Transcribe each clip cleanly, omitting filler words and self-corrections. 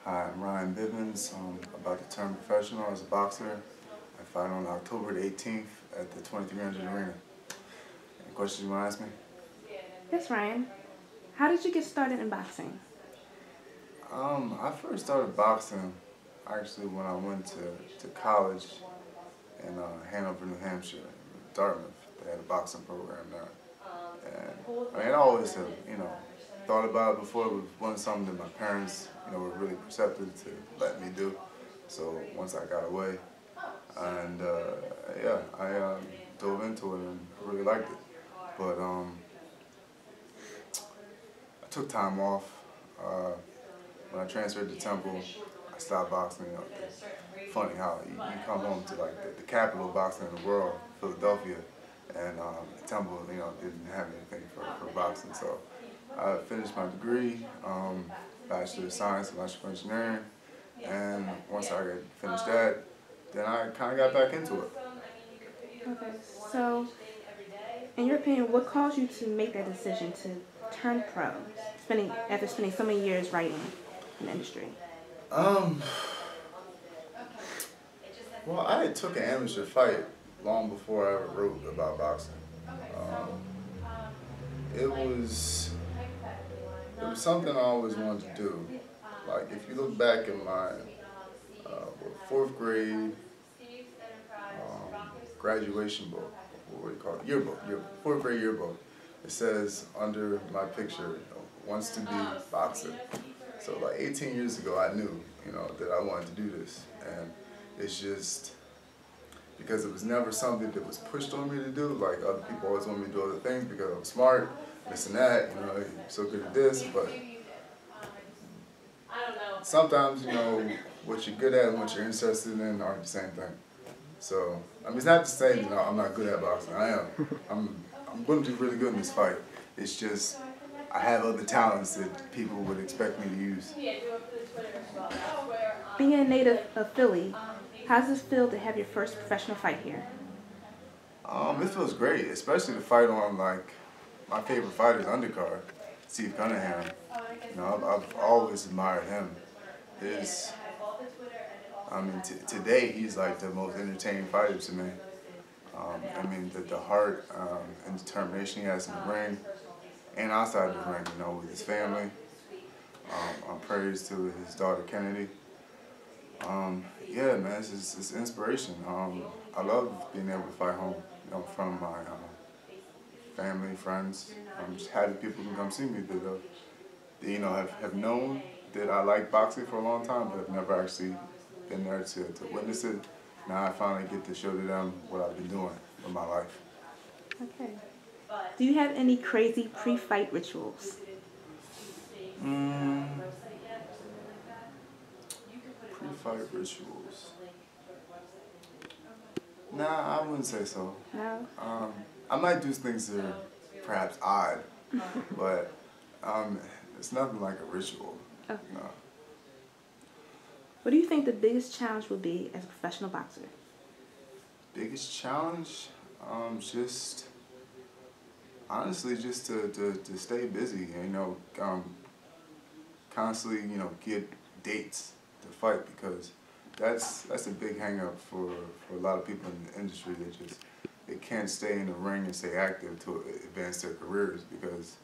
Hi, I'm Ryan Bivins. I'm about to turn professional as a boxer. I fight on October the 18th at the 2300 Arena. Any questions you want to ask me? Yes, Ryan. How did you get started in boxing? I first started boxing actually when I went to college in Hanover, New Hampshire, Dartmouth. They had a boxing program there. And I always have, thought about it before. It wasn't something that my parents, were really perceptive to let me do. So once I got away, and yeah, I dove into it and really liked it. But I took time off. When I transferred to Temple, I stopped boxing. Funny how you come home to like the capital of boxing in the world, Philadelphia, and Temple, didn't have anything for boxing. So I finished my degree, Bachelor of Science in Electrical Engineering, and once I finished that, then I kind of got back into it. Okay, so in your opinion, what caused you to make that decision to turn pro, after spending so many years writing in the industry? Well, I had took an amateur fight long before I ever wrote about boxing. It was something I always wanted to do. Like if you look back in my fourth grade graduation book, what do you call it? Yearbook, fourth grade yearbook. It says under my picture, wants to be boxer. So like 18 years ago, I knew, that I wanted to do this, and it's just because it was never something that was pushed on me to do. Like other people always want me to do other things because I'm smart, this and that. You're so good at this, but sometimes what you're good at and what you're interested in aren't the same thing. So I mean, it's not to say that I'm not good at boxing. I am. I'm going to do really good in this fight. It's just I have other talents that people would expect me to use. Being a native of Philly, how does it feel to have your first professional fight here? It feels great, especially to fight on like my favorite fighter's undercard, Steve Cunningham. I've always admired him. Today he's like the most entertaining fighter to me. The heart and determination he has in the ring and outside the ring, with his family. Praise to his daughter Kennedy. Yeah, man, it's inspiration. I love being able to fight home, in front of my family, friends. I'm just happy people can come see me that have known that I like boxing for a long time, but have never actually been there to witness it. Now I finally get to show to them what I've been doing with my life. Okay. Do you have any crazy pre-fight rituals? Pre-fight rituals? Nah, I wouldn't say so. No? I might do things that are perhaps odd, but it's nothing like a ritual. Okay. No. What do you think the biggest challenge will be as a professional boxer? Biggest challenge? Just honestly, just to stay busy. Constantly, get dates to fight, because that's a big hang up for a lot of people in the industry. They can't stay in the ring and stay active to advance their careers because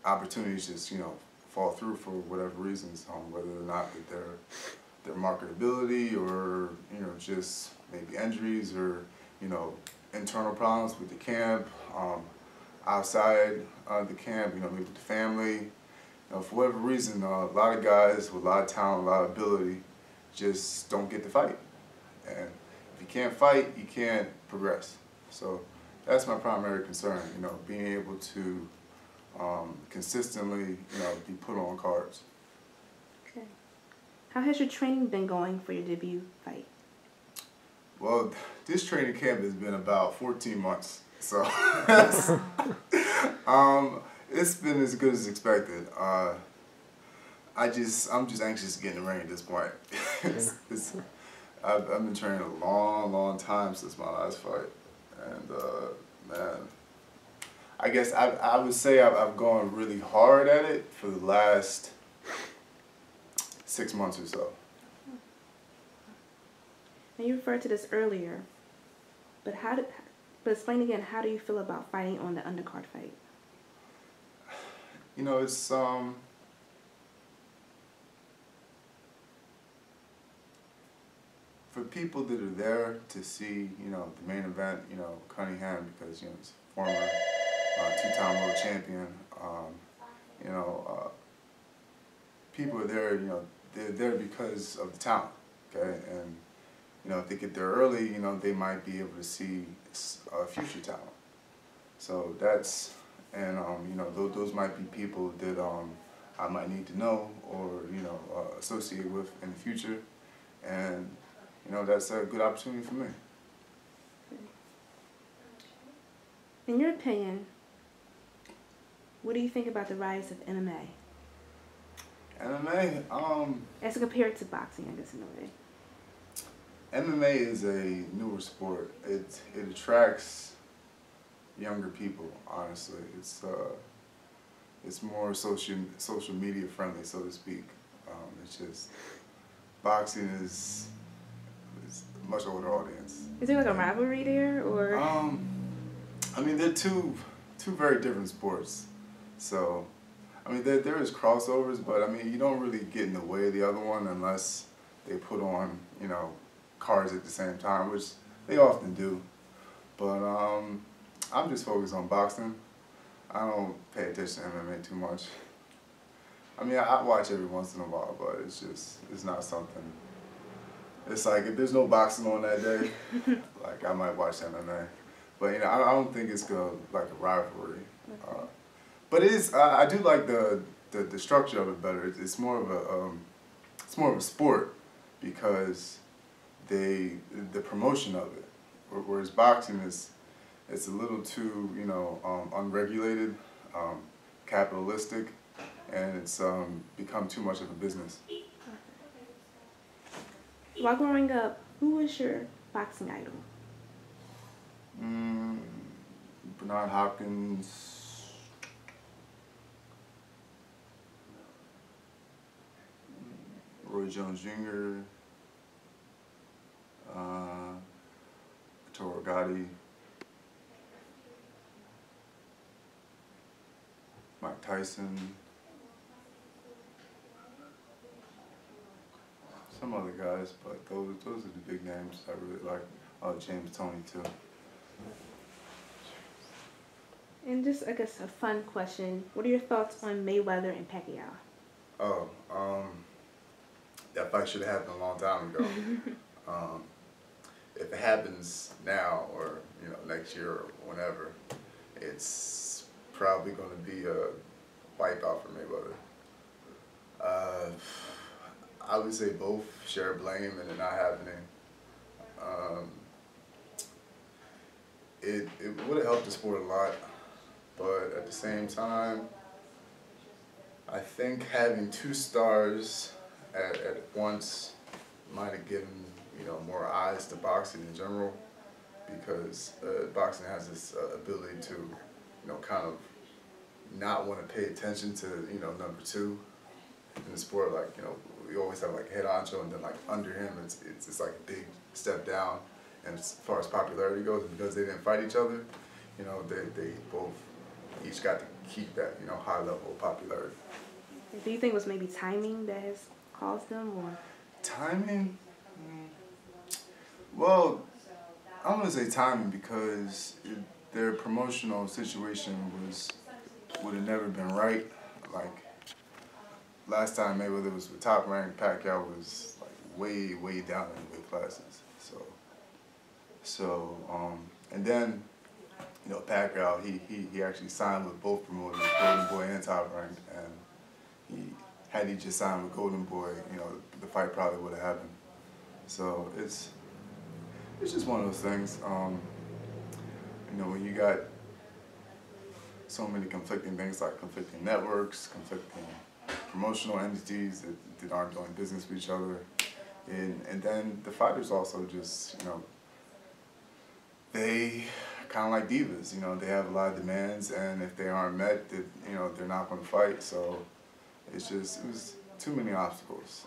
opportunities just fall through for whatever reasons, whether or not that their marketability or just maybe injuries or internal problems with the camp, outside the camp, maybe with the family. For whatever reason, a lot of guys with a lot of talent, a lot of ability, just don't get to fight. And if you can't fight, you can't progress. So that's my primary concern, being able to consistently, be put on cards. Okay. How has your training been going for your debut fight? Well, this training camp has been about 14 months, so it's been as good as expected. I'm just anxious to get in the ring at this point. I've been training a long time since my last fight, and man, I guess I would say I've gone really hard at it for the last 6 months or so. And you referred to this earlier, but explain again, how do you feel about fighting on the undercard fight? You know, it's for people that are there to see, you know, the main event, you know, Cunningham, because, you know, he's a former two-time world champion. You know, people are there, you know, they're there because of the talent, okay? And, you know, if they get there early, you know, they might be able to see future talent. So that's, and, you know, those might be people that I might need to know or, you know, associate with in the future. And, you know, that's a good opportunity for me. In your opinion, what do you think about the rise of MMA? MMA, as compared to boxing, I guess, in a way. MMA is a newer sport. It attracts younger people, honestly. It's more social media friendly, so to speak. It's just, boxing is a much older audience. Is there like a rivalry there, or? I mean, they're two very different sports. So, I mean, there is crossovers, but I mean, you don't really get in the way of the other one unless they put on, you know, cards at the same time, which they often do. But I'm just focused on boxing. I don't pay attention to MMA too much. I mean, I watch every once in a while, but it's not something. It's like if there's no boxing on that day, like I might watch MMA. But you know, I don't think it's like a rivalry. Okay. But it is. I do like the structure of it better. It's more of a sport because the promotion of it. Whereas boxing it's a little too, you know, unregulated, capitalistic, and it's become too much of a business. While growing up, who was your boxing idol? Bernard Hopkins, Roy Jones Jr., Toro Gotti, Mike Tyson, some other guys, but those are the big names I really like. James Toney too. And just, I guess, a fun question. What are your thoughts on Mayweather and Pacquiao? Oh, that fight should have happened a long time ago. If it happens now or, you know, next year or whenever, it's probably going to be a wipeout for Mayweather. I would say both share blame in it not happening. It would have helped the sport a lot, but at the same time, I think having two stars at once might have given, you know, more eyes to boxing in general, because boxing has this ability to, you know, kind of not want to pay attention to, you know, number two in the sport. Like, you know, we always have like head honcho, and then like under him it's like a big step down. And as far as popularity goes, because they didn't fight each other, you know, they both each got to keep that, you know, high level of popularity. Do you think it was maybe timing that has caused them, or? Timing? Well, I'm gonna say timing because their promotional situation would have never been right. Like last time Mayweather was with Top Rank, Pacquiao was like way down in the weight classes. So and then, you know, Pacquiao, he actually signed with both promoters, Golden Boy and Top Rank, and had he just signed with Golden Boy, you know, the fight probably would have happened. So it's just one of those things. You know, when you got so many conflicting things, like conflicting networks, conflicting promotional entities that aren't doing business with each other, and then the fighters also just, you know, they kind of like divas. You know, they have a lot of demands, and if they aren't met, that, you know, they're not going to fight. So it was too many obstacles.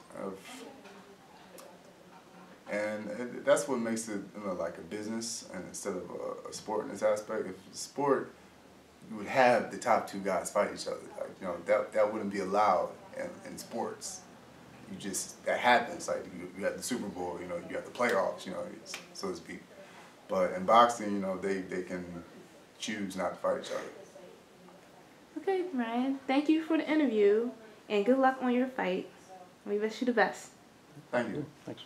And that's what makes it, you know, like a business and instead of a sport in this aspect. If it's a sport, you would have the top two guys fight each other. Like, you know, that wouldn't be allowed in sports. That happens. Like you have the Super Bowl, you know, you have the playoffs, you know, so to speak. But in boxing, you know, they can choose not to fight each other. Okay, Brian. Thank you for the interview, and good luck on your fight. We wish you the best. Thank you. Thanks.